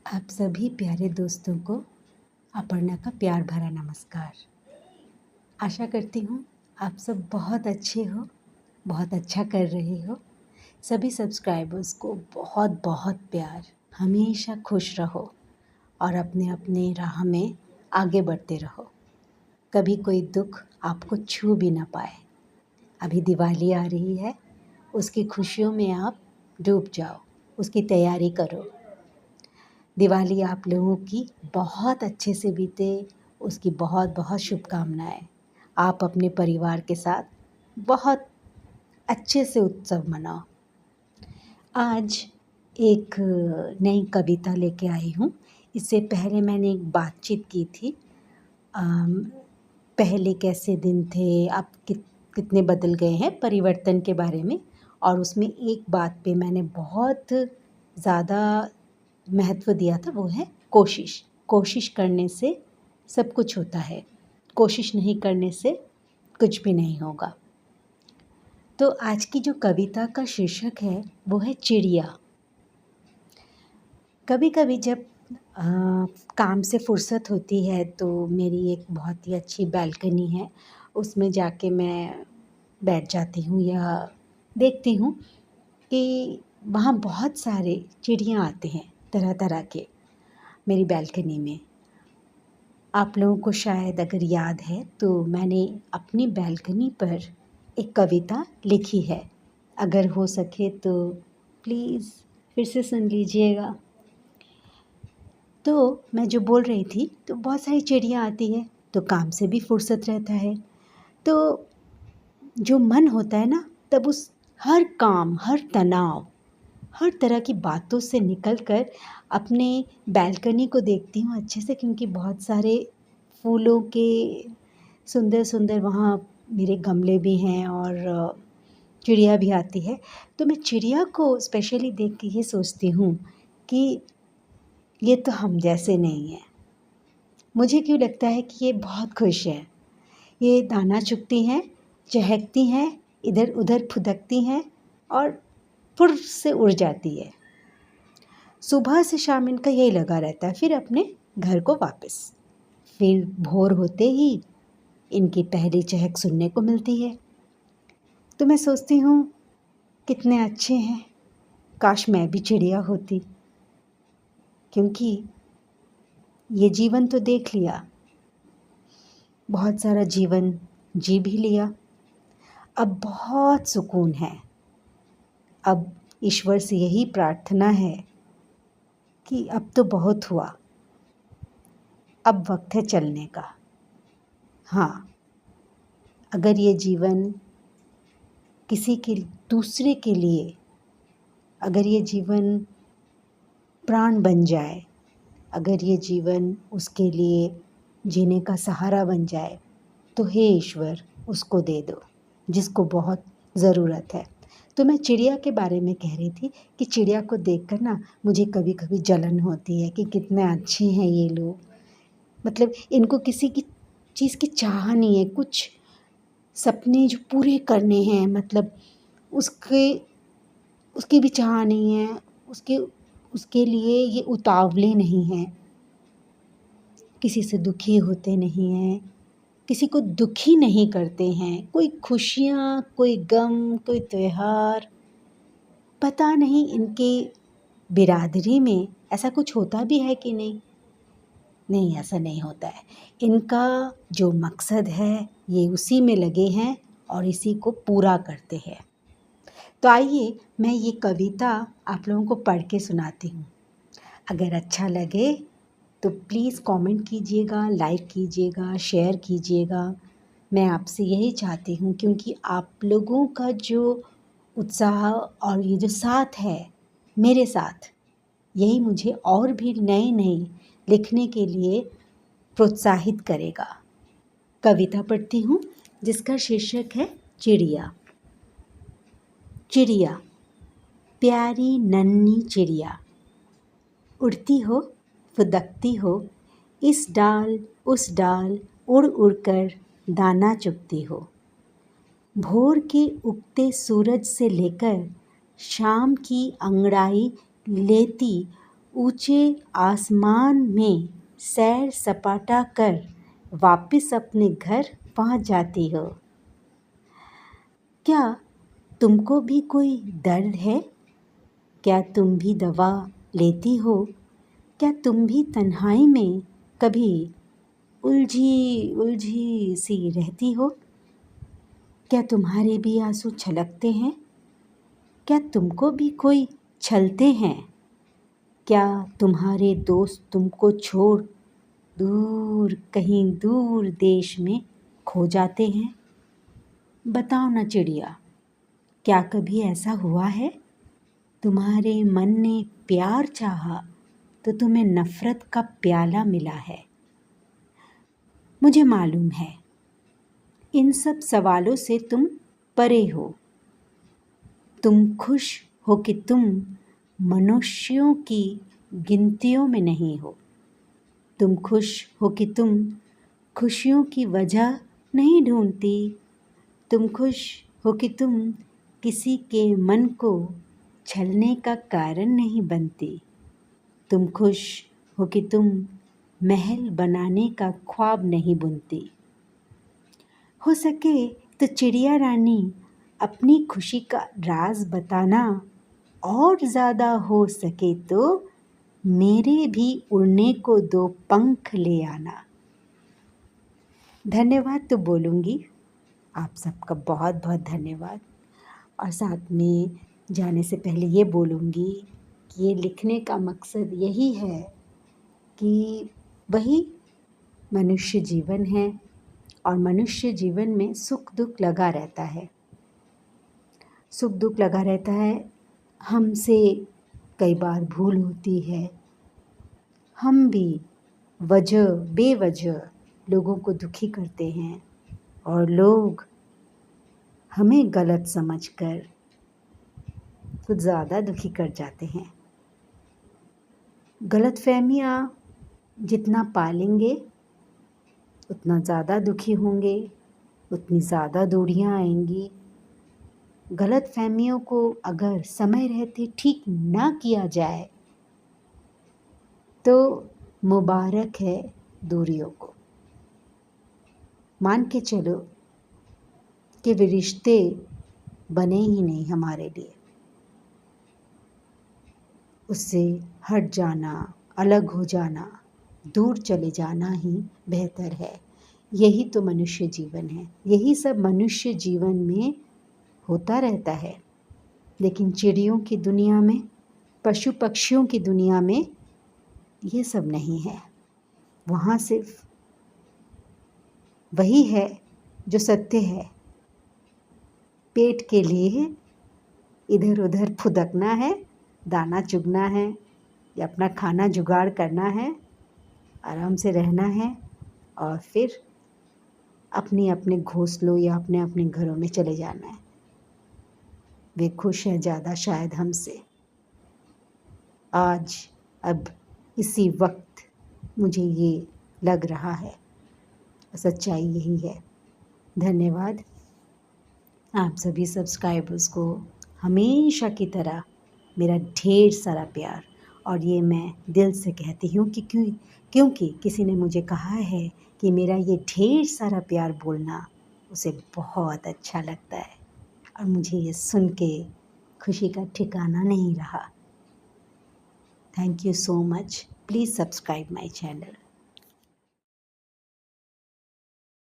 आप सभी प्यारे दोस्तों को अपर्णा का प्यार भरा नमस्कार। आशा करती हूँ आप सब बहुत अच्छे हो, बहुत अच्छा कर रहे हो। सभी सब्सक्राइबर्स को बहुत बहुत प्यार। हमेशा खुश रहो और अपने अपने राह में आगे बढ़ते रहो। कभी कोई दुख आपको छू भी ना पाए। अभी दिवाली आ रही है, उसकी खुशियों में आप डूब जाओ, उसकी तैयारी करो। दिवाली आप लोगों की बहुत अच्छे से बीते, उसकी बहुत बहुत शुभकामनाएं। आप अपने परिवार के साथ बहुत अच्छे से उत्सव मनाओ। आज एक नई कविता लेके आई हूँ। इससे पहले मैंने एक बातचीत की थी। पहले कैसे दिन थे, अब कितने बदल गए हैं, परिवर्तन के बारे में। और उसमें एक बात पे मैंने बहुत ज़्यादा महत्व दिया था, वो है कोशिश। कोशिश करने से सब कुछ होता है, कोशिश नहीं करने से कुछ भी नहीं होगा। तो आज की जो कविता का शीर्षक है वो है चिड़िया। कभी कभी जब काम से फुर्सत होती है तो मेरी एक बहुत ही अच्छी बालकनी है, उसमें जाके मैं बैठ जाती हूँ या देखती हूँ कि वहाँ बहुत सारे चिड़ियाँ आते हैं तरह तरह के मेरी बालकनी में। आप लोगों को शायद अगर याद है तो मैंने अपनी बालकनी पर एक कविता लिखी है। अगर हो सके तो प्लीज़ फिर से सुन लीजिएगा। तो मैं जो बोल रही थी, तो बहुत सारी चिड़ियाँ आती है तो काम से भी फुर्सत रहता है। तो जो मन होता है ना, तब उस हर काम, हर तनाव, हर तरह की बातों से निकल कर अपने बालकनी को देखती हूँ अच्छे से, क्योंकि बहुत सारे फूलों के सुंदर सुंदर वहाँ मेरे गमले भी हैं और चिड़िया भी आती है। तो मैं चिड़िया को स्पेशली देख के ये सोचती हूँ कि ये तो हम जैसे नहीं है। मुझे क्यों लगता है कि ये बहुत खुश है। ये दाना चुगती हैं, चहकती हैं, इधर उधर फुदकती हैं और फुर से उड़ जाती है। सुबह से शाम इनका यही लगा रहता है, फिर अपने घर को वापस। फिर भोर होते ही इनकी पहली चहक सुनने को मिलती है। तो मैं सोचती हूँ कितने अच्छे हैं, काश मैं भी चिड़िया होती। क्योंकि ये जीवन तो देख लिया, बहुत सारा जीवन जी भी लिया, अब बहुत सुकून है। अब ईश्वर से यही प्रार्थना है कि अब तो बहुत हुआ, अब वक्त है चलने का। हाँ, अगर ये जीवन किसी के दूसरे के लिए, अगर ये जीवन प्राण बन जाए, अगर ये जीवन उसके लिए जीने का सहारा बन जाए, तो हे ईश्वर उसको दे दो जिसको बहुत ज़रूरत है। तो मैं चिड़िया के बारे में कह रही थी कि चिड़िया को देखकर ना मुझे कभी कभी जलन होती है कि कितने अच्छे हैं ये लोग। मतलब इनको किसी की चीज़ की चाह नहीं है, कुछ सपने जो पूरे करने हैं, मतलब उसके उसकी भी चाह नहीं है, उसके उसके लिए ये उतावले नहीं हैं, किसी से दुखी होते नहीं हैं, किसी को दुखी नहीं करते हैं। कोई खुशियाँ, कोई गम, कोई त्योहार, पता नहीं इनके बिरादरी में ऐसा कुछ होता भी है कि नहीं। नहीं, ऐसा नहीं होता है। इनका जो मकसद है ये उसी में लगे हैं और इसी को पूरा करते हैं। तो आइए मैं ये कविता आप लोगों को पढ़ के सुनाती हूँ। अगर अच्छा लगे तो प्लीज़ कमेंट कीजिएगा, लाइक कीजिएगा, शेयर कीजिएगा। मैं आपसे यही चाहती हूँ, क्योंकि आप लोगों का जो उत्साह और ये जो साथ है मेरे साथ, यही मुझे और भी नए नए लिखने के लिए प्रोत्साहित करेगा। कविता पढ़ती हूँ जिसका शीर्षक है चिड़िया। चिड़िया, प्यारी नन्ही चिड़िया, उड़ती हो, फुदकती हो, इस डाल उस डाल उड़ उड़ कर दाना चुगती हो। भोर के उगते सूरज से लेकर शाम की अंगड़ाई लेती ऊंचे आसमान में सैर सपाटा कर वापस अपने घर पहुंच जाती हो। क्या तुमको भी कोई दर्द है? क्या तुम भी दवा लेती हो? क्या तुम भी तन्हाई में कभी उलझी उलझी सी रहती हो? क्या तुम्हारे भी आंसू छलकते हैं? क्या तुमको भी कोई छलते हैं? क्या तुम्हारे दोस्त तुमको छोड़ दूर कहीं दूर देश में खो जाते हैं? बताओ ना चिड़िया, क्या कभी ऐसा हुआ है? तुम्हारे मन ने प्यार चाहा तो तुम्हें नफ़रत का प्याला मिला है। मुझे मालूम है इन सब सवालों से तुम परे हो। तुम खुश हो कि तुम मनुष्यों की गिनतियों में नहीं हो। तुम खुश हो कि तुम खुशियों की वजह नहीं ढूंढती। तुम खुश हो कि तुम किसी के मन को छलने का कारण नहीं बनती। तुम खुश हो कि तुम महल बनाने का ख्वाब नहीं बुनती। हो सके तो चिड़िया रानी अपनी खुशी का राज बताना, और ज़्यादा हो सके तो मेरे भी उड़ने को 2 पंख ले आना। धन्यवाद तो बोलूँगी, आप सबका बहुत बहुत धन्यवाद। और साथ में जाने से पहले ये बोलूँगी कि ये लिखने का मकसद यही है कि वही मनुष्य जीवन है और मनुष्य जीवन में सुख दुख लगा रहता है। सुख दुख लगा रहता है, हमसे कई बार भूल होती है। हम भी बेवजह लोगों को दुखी करते हैं और लोग हमें गलत समझकर कुछ ज़्यादा दुखी कर जाते हैं। गलतफहमियाँ जितना पालेंगे उतना ज़्यादा दुखी होंगे, उतनी ज़्यादा दूरियां आएंगी। गलतफहमियों को अगर समय रहते ठीक ना किया जाए तो मुबारक है दूरियों को। मान के चलो कि वे रिश्ते बने ही नहीं हमारे लिए, उससे हट जाना, अलग हो जाना, दूर चले जाना ही बेहतर है। यही तो मनुष्य जीवन है, यही सब मनुष्य जीवन में होता रहता है। लेकिन चिड़ियों की दुनिया में, पशु पक्षियों की दुनिया में ये सब नहीं है। वहाँ सिर्फ वही है जो सत्य है। पेट के लिए इधर उधर फुदकना है, दाना चुगना है या अपना खाना जुगाड़ करना है, आराम से रहना है और फिर अपने अपने घोंसलों या अपने अपने घरों में चले जाना है। वे खुश हैं ज़्यादा शायद हमसे। आज अब इसी वक्त मुझे ये लग रहा है, सच्चाई यही है। धन्यवाद आप सभी सब्सक्राइबर्स को, हमेशा की तरह मेरा ढेर सारा प्यार। और ये मैं दिल से कहती हूँ कि क्योंकि किसी ने मुझे कहा है कि मेरा ये ढेर सारा प्यार बोलना उसे बहुत अच्छा लगता है, और मुझे ये सुन के खुशी का ठिकाना नहीं रहा। Thank you so much. Please subscribe my channel.